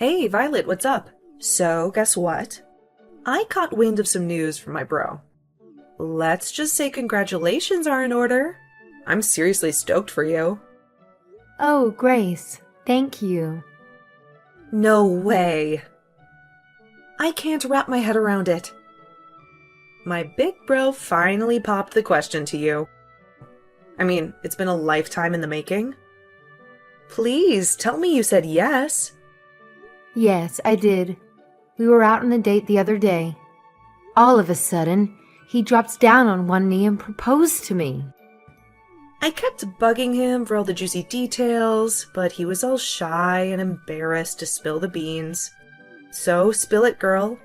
Hey, Violet, what's up? So, guess what? I caught wind of some news from my bro. Let's just say congratulations are in order. I'm seriously stoked for you. Oh, Grace, thank you. No way. I can't wrap my head around it. My big bro finally popped the question to you. I mean, it's been a lifetime in the making. Please tell me you said yes. Yes, I did. We were out on a date the other day. All of a sudden, he drops down on one knee and proposed to me. I kept bugging him for all the juicy details, but he was all shy and embarrassed to spill the beans. So, spill it, girl.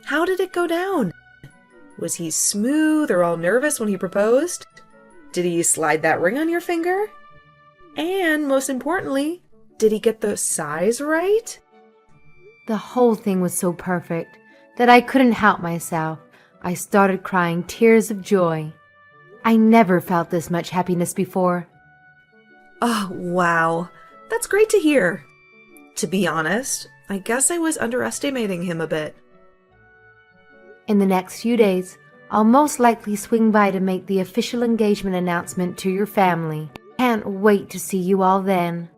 How did it go down? Was he smooth or all nervous when he proposed? Did he slide that ring on your finger? And most importantly, did he get the size right? The whole thing was so perfect that I couldn't help myself. I started crying tears of joy. I never felt this much happiness before. Oh, wow. That's great to hear. To be honest, I guess I was underestimating him a bit. In the next few days, I'll most likely swing by to make the official engagement announcement to your family. Can't wait to see you all then.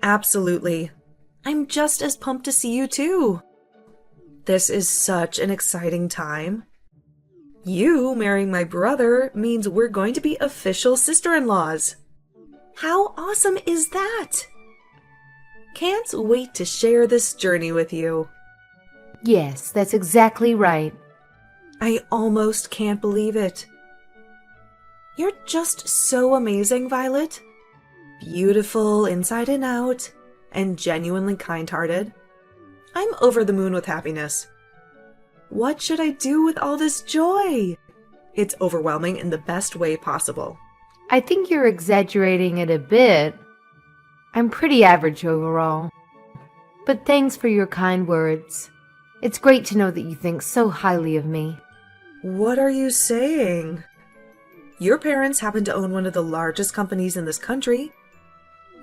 Absolutely. I'm just as pumped to see you too. This is such an exciting time. You marrying my brother means we're going to be official sister-in-laws. How awesome is that? Can't wait to share this journey with you. Yes, that's exactly right. I almost can't believe it. You're just so amazing, Violet. Beautiful inside and out, and genuinely kind-hearted. I'm over the moon with happiness. What should I do with all this joy? It's overwhelming in the best way possible. I think you're exaggerating it a bit. I'm pretty average overall. But thanks for your kind words. It's great to know that you think so highly of me. What are you saying? Your parents happen to own one of the largest companies in this country.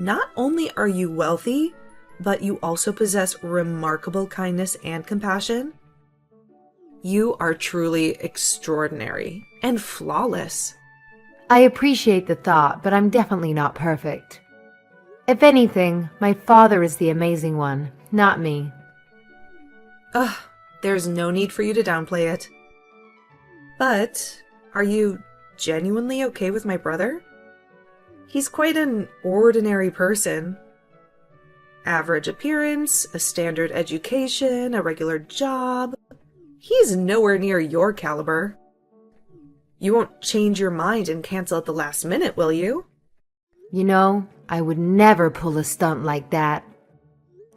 Not only are you wealthy, but you also possess remarkable kindness and compassion. You are truly extraordinary and flawless. I appreciate the thought, but I'm definitely not perfect. If anything, my father is the amazing one, not me. Ugh, there's no need for you to downplay it. But, are you genuinely okay with my brother? He's quite an ordinary person. Average appearance, a standard education, a regular job. He's nowhere near your caliber. You won't change your mind and cancel at the last minute, will you? You know, I would never pull a stunt like that.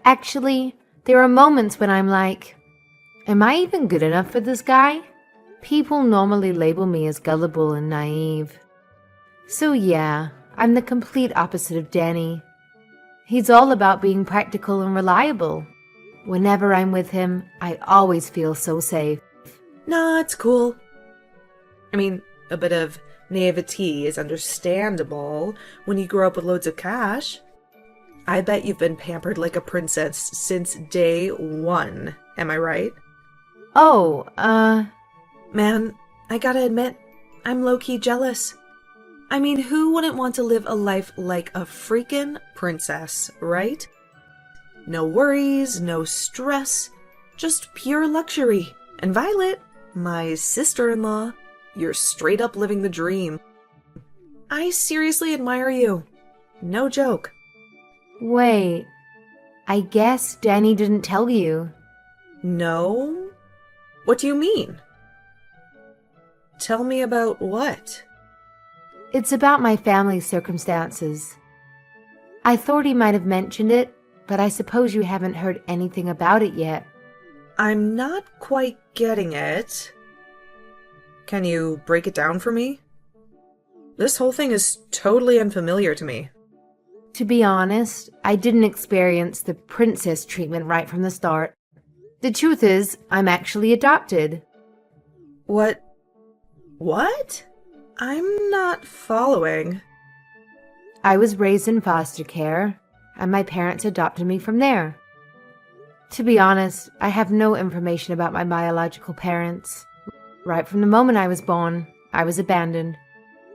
Actually, there are moments when I'm like, am I even good enough for this guy? People normally label me as gullible and naive. So yeah, I'm the complete opposite of Danny. He's all about being practical and reliable. Whenever I'm with him, I always feel so safe. Nah, it's cool. I mean, a bit of naivety is understandable when you grow up with loads of cash. I bet you've been pampered like a princess since day one, am I right? Oh, Man, I gotta admit, I'm low-key jealous. I mean, who wouldn't want to live a life like a freaking princess, right? No worries, no stress, just pure luxury. And Violet, my sister-in-law, you're straight up living the dream. I seriously admire you. No joke. wait. I guess Danny didn't tell you. No? What do you mean? Tell me about what? It's about my family's circumstances. I thought he might have mentioned it, but I suppose you haven't heard anything about it yet. I'm not quite getting it. Can you break it down for me? This whole thing is totally unfamiliar to me. To be honest, I didn't experience the princess treatment right from the start. The truth is, I'm actually adopted. What? What? I'm not following. I was raised in foster care. and my parents adopted me from there. To be honest, I have no information about my biological parents. Right from the moment I was born, I was abandoned.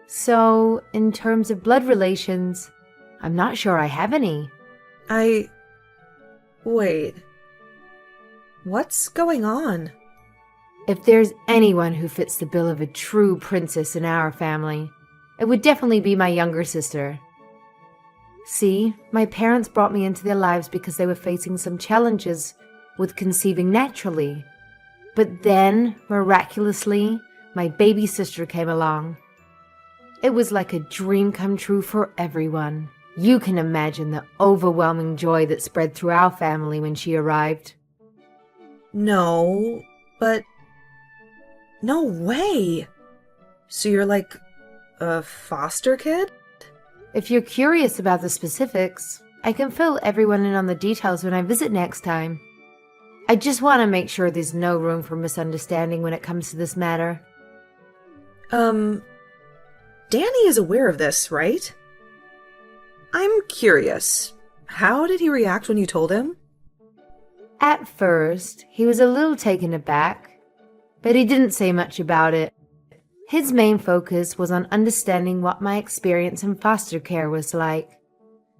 So, in terms of blood relations, I'm not sure I have any. Wait. What's going on? If there's anyone who fits the bill of a true princess in our family, it would definitely be my younger sister. See, my parents brought me into their lives because they were facing some challenges with conceiving naturally. But then, miraculously, my baby sister came along. It was like a dream come true for everyone. You can imagine the overwhelming joy that spread through our family when she arrived. No, but... No way! So you're like a foster kid? If you're curious about the specifics, I can fill everyone in on the details when I visit next time. I just want to make sure there's no room for misunderstanding when it comes to this matter. Danny is aware of this, right? I'm curious. How did he react when you told him? At first, he was a little taken aback, but he didn't say much about it. His main focus was on understanding what my experience in foster care was like.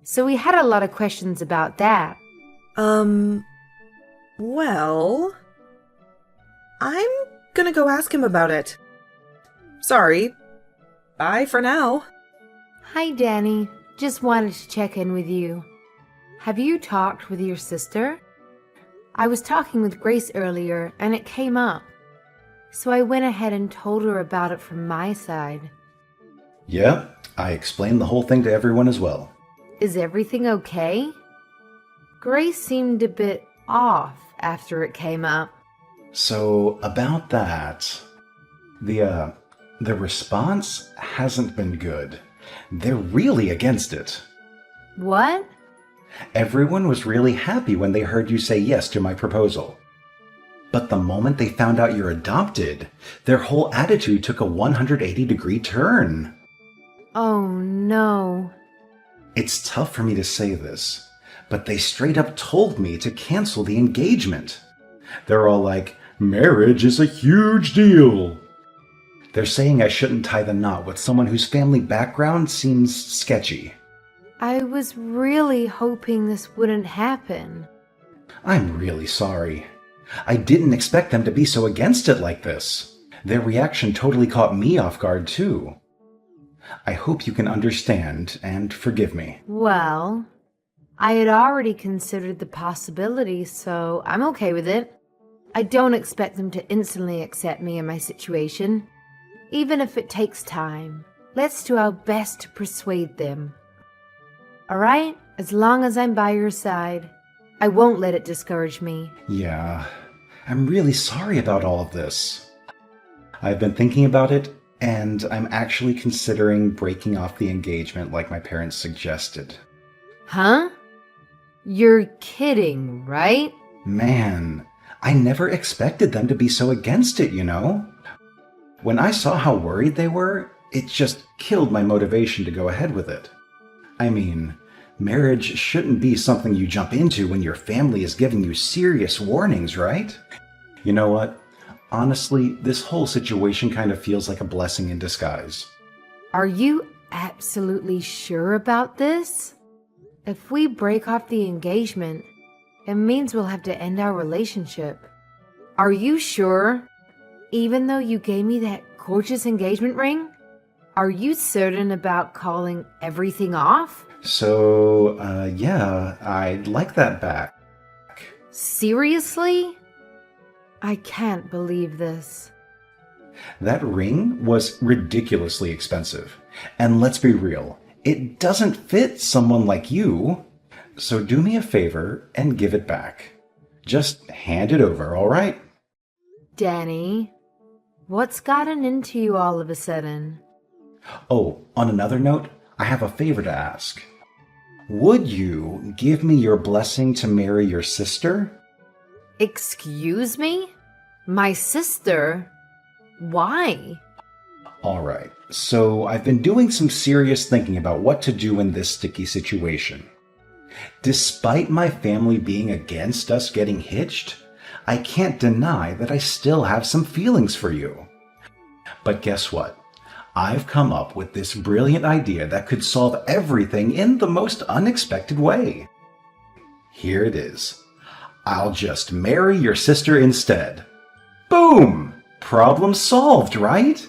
So we had a lot of questions about that. Well... I'm gonna go ask him about it. Sorry. Bye for now. Hi, Danny. Just wanted to check in with you. Have you talked with your sister? I was talking with Grace earlier, and it came up. So I went ahead and told her about it from my side. Yeah, I explained the whole thing to everyone as well. Is everything okay? Grace seemed a bit off after it came up. So, about that, the response hasn't been good. They're really against it. What? Everyone was really happy when they heard you say yes to my proposal. But the moment they found out you're adopted, their whole attitude took a 180-degree turn. Oh, no. It's tough for me to say this, but they straight up told me to cancel the engagement. They're all like, marriage is a huge deal. They're saying I shouldn't tie the knot with someone whose family background seems sketchy. I was really hoping this wouldn't happen. I'm really sorry. I didn't expect them to be so against it like this. Their reaction totally caught me off guard, too. I hope you can understand and forgive me. Well, I had already considered the possibility, so I'm okay with it. I don't expect them to instantly accept me in my situation. Even if it takes time, let's do our best to persuade them. Alright? As long as I'm by your side, I won't let it discourage me. Yeah, I'm really sorry about all of this. I've been thinking about it, and I'm actually considering breaking off the engagement like my parents suggested. Huh? You're kidding, right? Man, I never expected them to be so against it, you know? When I saw how worried they were, it just killed my motivation to go ahead with it. I mean, marriage shouldn't be something you jump into when your family is giving you serious warnings, right? You know what? Honestly, this whole situation kind of feels like a blessing in disguise. Are you absolutely sure about this? If we break off the engagement, it means we'll have to end our relationship. Are you sure? Even though you gave me that gorgeous engagement ring? Are you certain about calling everything off? So, yeah, I'd like that back. Seriously? I can't believe this. That ring was ridiculously expensive. And let's be real, it doesn't fit someone like you. So do me a favor and give it back. Just hand it over, all right? Danny, what's gotten into you all of a sudden? Oh, on another note, I have a favor to ask. Would you give me your blessing to marry your sister? Excuse me? My sister? Why? All right, so I've been doing some serious thinking about what to do in this sticky situation. Despite my family being against us getting hitched, I can't deny that I still have some feelings for you. But guess what? I've come up with this brilliant idea that could solve everything in the most unexpected way. Here it is. I'll just marry your sister instead. Boom! Problem solved, right?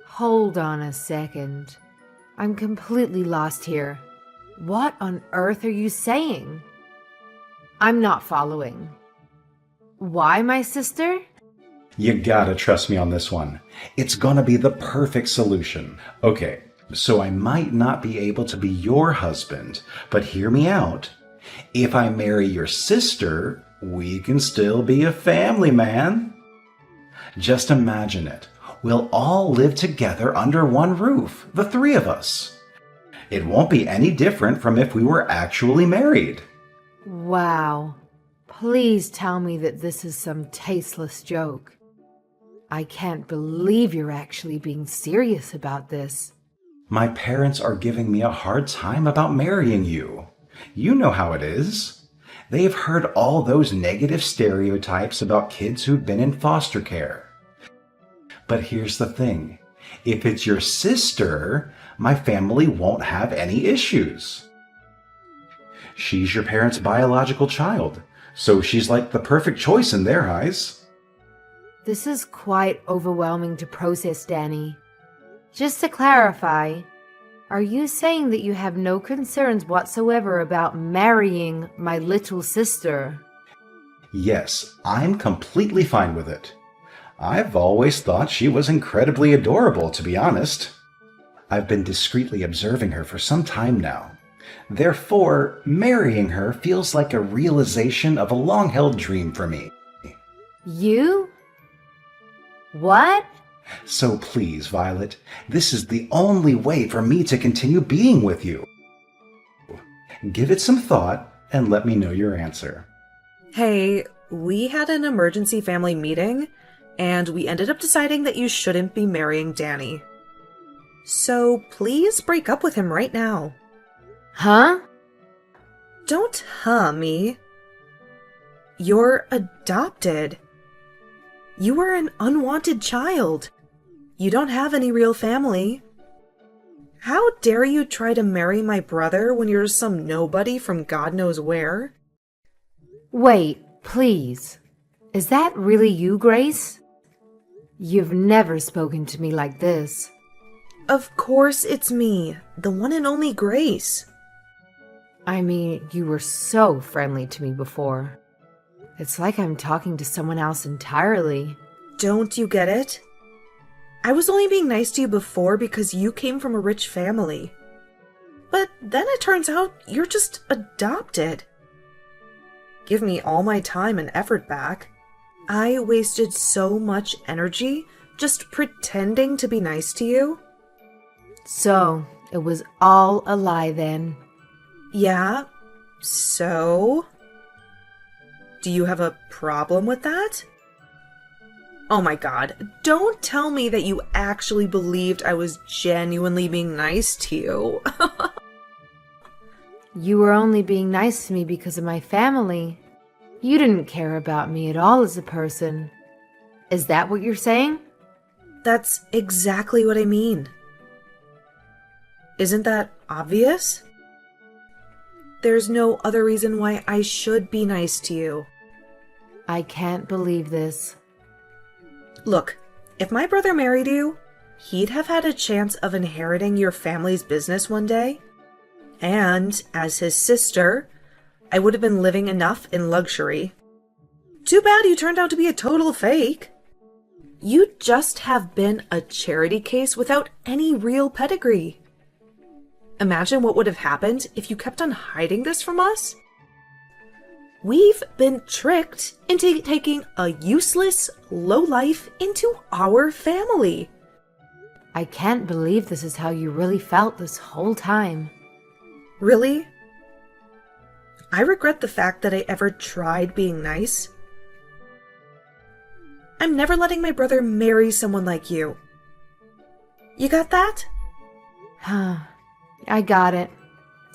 Hold on a second. I'm completely lost here. What on earth are you saying? I'm not following. Why my sister? You gotta trust me on this one. It's gonna be the perfect solution. Okay, so I might not be able to be your husband, but hear me out. If I marry your sister, we can still be a family, man. Just imagine it. We'll all live together under one roof, the three of us. It won't be any different from if we were actually married. Wow. Please tell me that this is some tasteless joke. I can't believe you're actually being serious about this. My parents are giving me a hard time about marrying you. You know how it is. They've heard all those negative stereotypes about kids who've been in foster care. But here's the thing. If it's your sister, my family won't have any issues. She's your parents' biological child, so she's like the perfect choice in their eyes. This is quite overwhelming to process, Danny. Just to clarify, are you saying that you have no concerns whatsoever about marrying my little sister? Yes, I'm completely fine with it. I've always thought she was incredibly adorable, to be honest. I've been discreetly observing her for some time now. Therefore, marrying her feels like a realization of a long-held dream for me. You? What? So please, Violet, this is the only way for me to continue being with you. Give it some thought and let me know your answer. Hey, we had an emergency family meeting, and we ended up deciding that you shouldn't be marrying Danny. So please break up with him right now. Huh? Don't me. You're adopted. You are an unwanted child. You don't have any real family. How dare you try to marry my brother when you're some nobody from God knows where? Wait, please. Is that really you, Grace? You've never spoken to me like this. Of course it's me, the one and only Grace. I mean, you were so friendly to me before. It's like I'm talking to someone else entirely. Don't you get it? I was only being nice to you before because you came from a rich family. But then it turns out you're just adopted. Give me all my time and effort back. I wasted so much energy just pretending to be nice to you. So, it was all a lie then. Yeah, so? Do you have a problem with that? Oh my god, don't tell me that you actually believed I was genuinely being nice to you. You were only being nice to me because of my family. You didn't care about me at all as a person. Is that what you're saying? That's exactly what I mean. Isn't that obvious? There's no other reason why I should be nice to you. I can't believe this. Look, if my brother married you, he'd have had a chance of inheriting your family's business one day. And, as his sister, I would have been living enough in luxury. Too bad you turned out to be a total fake. You'd just have been a charity case without any real pedigree. Imagine what would have happened if you kept on hiding this from us. We've been tricked into taking a useless lowlife into our family. I can't believe this is how you really felt this whole time. Really? I regret the fact that I ever tried being nice. I'm never letting my brother marry someone like you. You got that? I got it.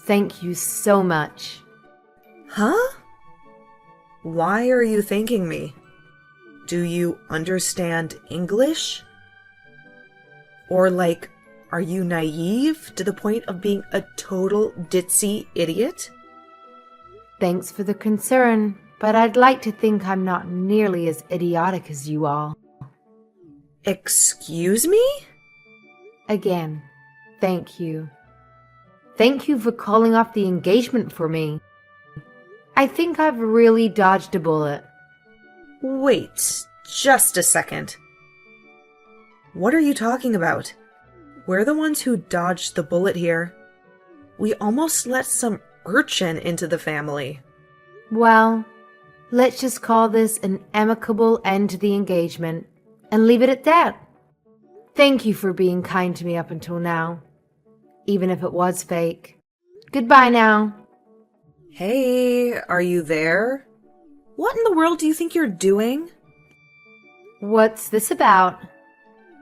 Thank you so much. Huh? Why are you thanking me? Do you understand English? Or like, are you naive to the point of being a total ditzy idiot? Thanks for the concern, but I'd like to think I'm not nearly as idiotic as you all. Excuse me? Again, thank you. Thank you for calling off the engagement for me. I think I've really dodged a bullet. Wait, just a second. What are you talking about? We're the ones who dodged the bullet here. We almost let some urchin into the family. Well, let's just call this an amicable end to the engagement and leave it at that. Thank you for being kind to me up until now, even if it was fake. Goodbye now. Hey, are you there? What in the world do you think you're doing? What's this about?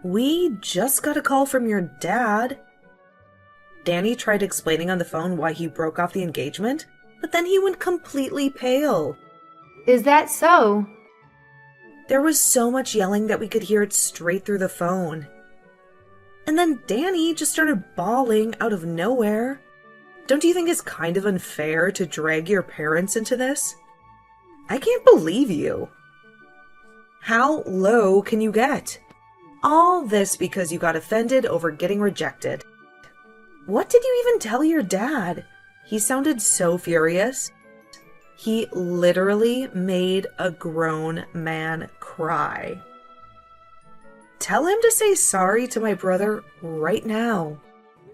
We just got a call from your dad. Danny tried explaining on the phone why he broke off the engagement, but then he went completely pale. Is that so? There was so much yelling that we could hear it straight through the phone. And then Danny just started bawling out of nowhere. Don't you think it's kind of unfair to drag your parents into this? I can't believe you. How low can you get? All this because you got offended over getting rejected. What did you even tell your dad? He sounded so furious. He literally made a grown man cry. Tell him to say sorry to my brother right now.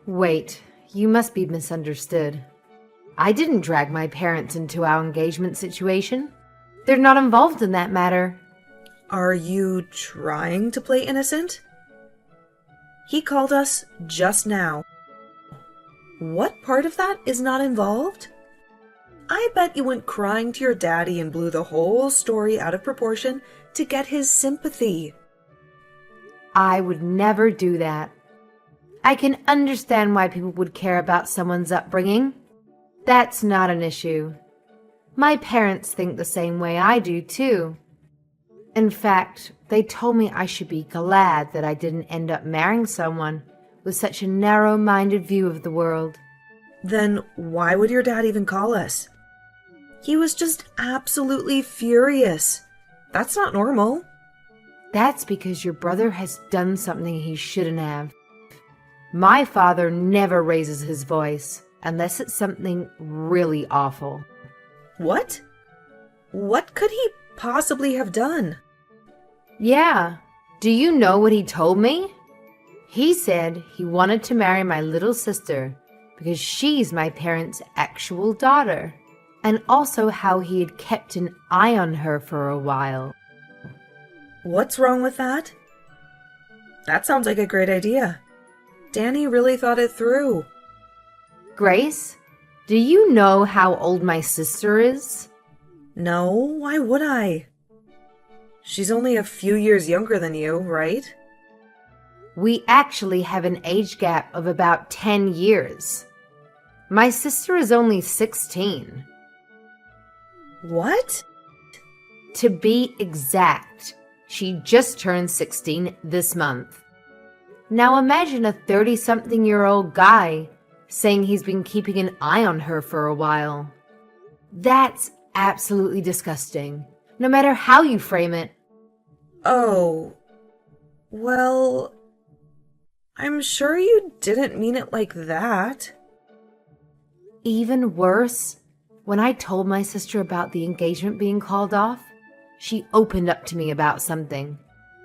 Wait, you must be misunderstood. I didn't drag my parents into our engagement situation. They're not involved in that matter. Are you trying to play innocent? He called us just now. What part of that is not involved? I bet you went crying to your daddy and blew the whole story out of proportion to get his sympathy. I would never do that. I can understand why people would care about someone's upbringing. That's not an issue. My parents think the same way I do, too. In fact, they told me I should be glad that I didn't end up marrying someone with such a narrow-minded view of the world. Then why would your dad even call us? He was just absolutely furious. That's not normal. That's because your brother has done something he shouldn't have. My father never raises his voice unless it's something really awful. What? What could he possibly have done? Yeah. Do you know what he told me? He said he wanted to marry my little sister because she's my parents' actual daughter, and also how he had kept an eye on her for a while. What's wrong with that? That sounds like a great idea. Danny really thought it through. Grace, do you know how old my sister is? No, why would I? She's only a few years younger than you, right? We actually have an age gap of about 10 years. My sister is only 16. What? To be exact, she just turned 16 this month. Now imagine a 30-something-year-old guy saying he's been keeping an eye on her for a while. That's absolutely disgusting, no matter how you frame it. Oh, well, I'm sure you didn't mean it like that. Even worse, when I told my sister about the engagement being called off, she opened up to me about something.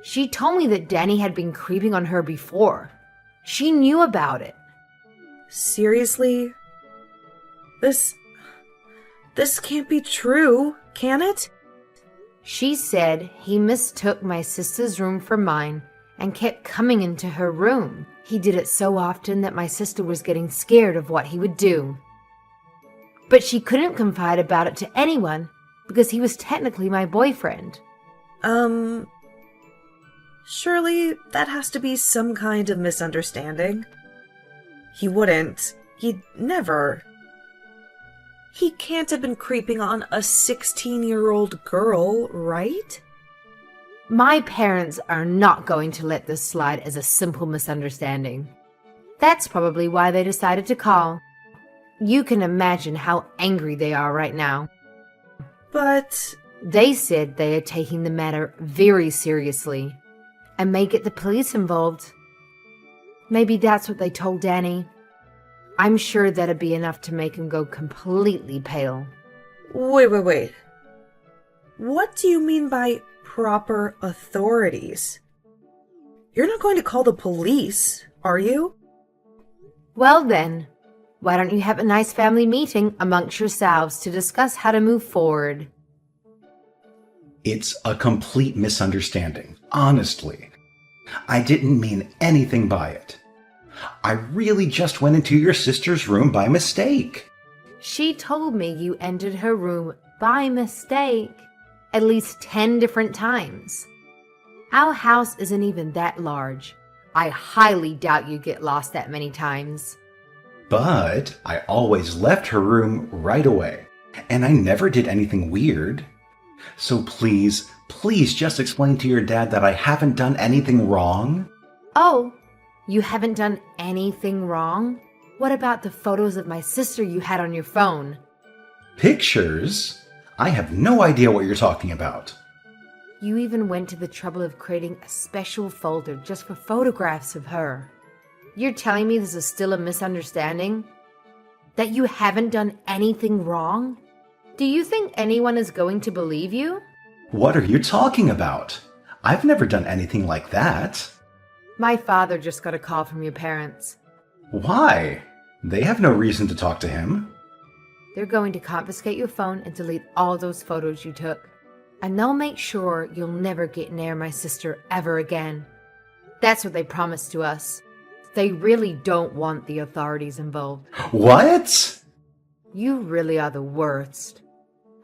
She told me that Danny had been creeping on her before. She knew about it. Seriously? This can't be true, can it? She said he mistook my sister's room for mine and kept coming into her room. He did it so often that my sister was getting scared of what he would do. But she couldn't confide about it to anyone because he was technically my boyfriend. Surely that has to be some kind of misunderstanding. He'd never. He can't have been creeping on a 16-year-old girl, right? My parents are not going to let this slide as a simple misunderstanding. That's probably why they decided to call. You can imagine how angry they are right now. But They said they are taking the matter very seriously and may get the police involved. Maybe that's what they told Danny. I'm sure that'd be enough to make him go completely pale. wait. What do you mean by proper authorities? You're not going to call the police, are you? Well then, why don't you have a nice family meeting amongst yourselves to discuss how to move forward? It's a complete misunderstanding, honestly. I didn't mean anything by it. I really just went into your sister's room by mistake. She told me you entered her room by mistake at least 10 different times. Our house isn't even that large. I highly doubt you get lost that many times. But I always left her room right away, and I never did anything weird. So please just explain to your dad that I haven't done anything wrong. Oh, you haven't done anything wrong? What about the photos of my sister you had on your phone? Pictures? I have no idea what you're talking about. You even went to the trouble of creating a special folder just for photographs of her. You're telling me this is still a misunderstanding? That you haven't done anything wrong? Do you think anyone is going to believe you? What are you talking about? I've never done anything like that. My father just got a call from your parents. Why? They have no reason to talk to him. They're going to confiscate your phone and delete all those photos you took. And they'll make sure you'll never get near my sister ever again. That's what they promised to us. They really don't want the authorities involved. What? You really are the worst.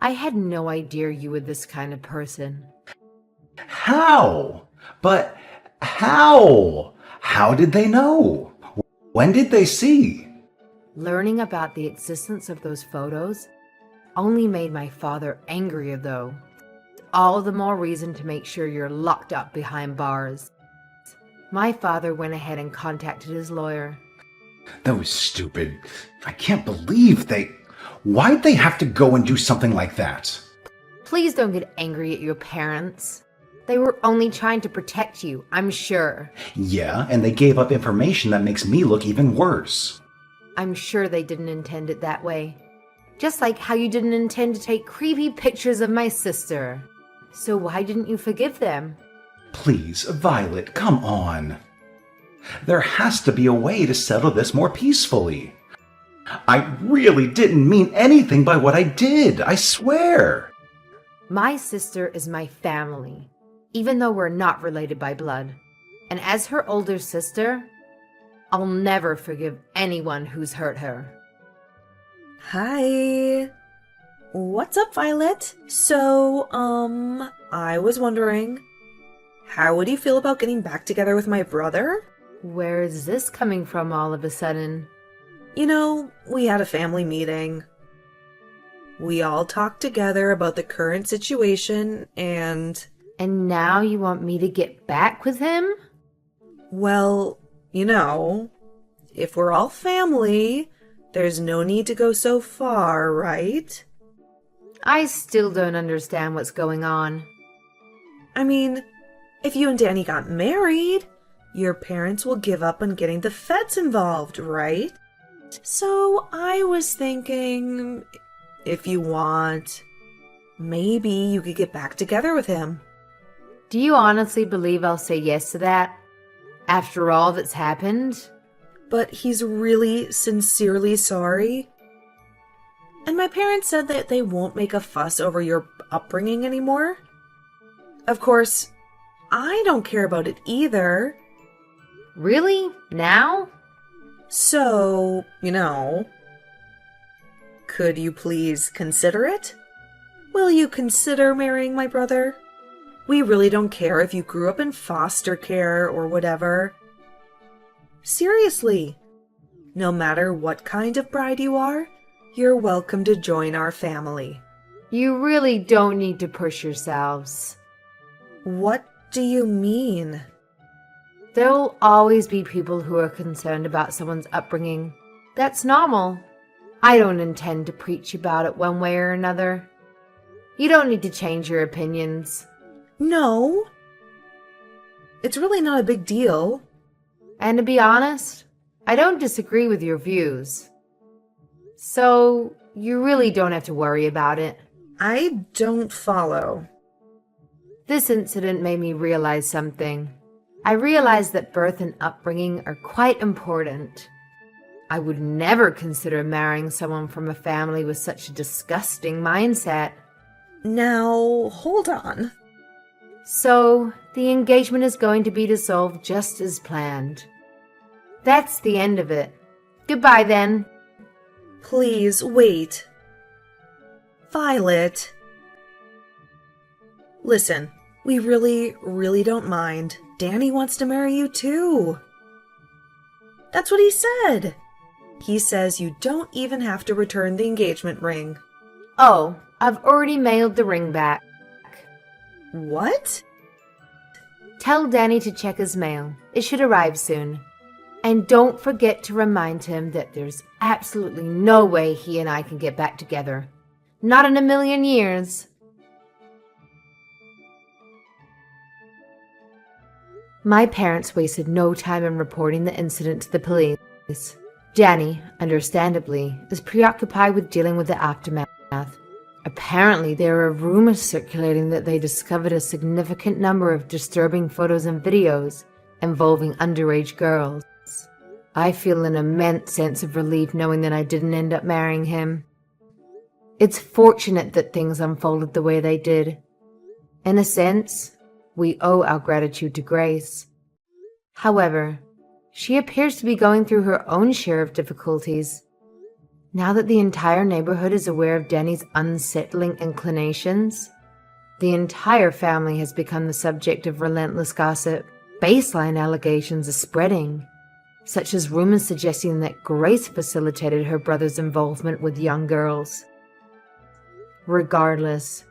I had no idea you were this kind of person. How? But how? How did they know? When did they see? Learning about the existence of those photos only made my father angrier, though. All the more reason to make sure you're locked up behind bars. My father went ahead and contacted his lawyer. That was stupid. I can't believe they... Why'd they have to go and do something like that? Please don't get angry at your parents. They were only trying to protect you, I'm sure. Yeah, and they gave up information that makes me look even worse. I'm sure they didn't intend it that way. Just like how you didn't intend to take creepy pictures of my sister. So why didn't you forgive them? Please, Violet, come on. There has to be a way to settle this more peacefully. I really didn't mean anything by what I did, I swear. My sister is my family, even though we're not related by blood. And as her older sister, I'll never forgive anyone who's hurt her. Hi. What's up, Violet? So, I was wondering, how would you feel about getting back together with my brother? Where is this coming from all of a sudden? You know, we had a family meeting. We all talked together about the current situation and... And now you want me to get back with him? Well, you know, if we're all family, there's no need to go so far, right? I still don't understand what's going on. I mean, if you and Danny got married, your parents will give up on getting the feds involved, right? So I was thinking, if you want, maybe you could get back together with him. Do you honestly believe I'll say yes to that? After all that's happened? But he's really sincerely sorry. And my parents said that they won't make a fuss over your upbringing anymore. Of course, I don't care about it either. Really? Now? So, you know, could you please consider it? Will you consider marrying my brother? We really don't care if you grew up in foster care or whatever. Seriously, no matter what kind of bride you are, You're welcome to join our family. You really don't need to push yourselves. What do you mean? There'll always be people who are concerned about someone's upbringing. That's normal. I don't intend to preach about it one way or another. You don't need to change your opinions. No. It's really not a big deal. And to be honest, I don't disagree with your views. So, you really don't have to worry about it. I don't follow. This incident made me realize something. I realized that birth and upbringing are quite important. I would never consider marrying someone from a family with such a disgusting mindset. Now, hold on. So, the engagement is going to be dissolved just as planned. That's the end of it. Goodbye then. Please, wait. Violet. Listen, we really don't mind. Danny wants to marry you too. That's what he said. He says you don't even have to return the engagement ring. Oh, I've already mailed the ring back. What? Tell Danny to check his mail. It should arrive soon. And don't forget to remind him that there's absolutely no way he and I can get back together. Not in a million years. My parents wasted no time in reporting the incident to the police. Danny, understandably, is preoccupied with dealing with the aftermath. Apparently, there are rumors circulating that they discovered a significant number of disturbing photos and videos involving underage girls. I feel an immense sense of relief knowing that I didn't end up marrying him. It's fortunate that things unfolded the way they did. In a sense, we owe our gratitude to Grace. However, she appears to be going through her own share of difficulties. Now that the entire neighborhood is aware of Danny's unsettling inclinations, the entire family has become the subject of relentless gossip. Baseline allegations are spreading, such as rumors suggesting that Grace facilitated her brother's involvement with young girls. Regardless,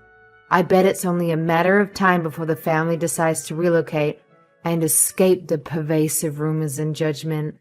I bet it's only a matter of time before the family decides to relocate and escape the pervasive rumors and judgment.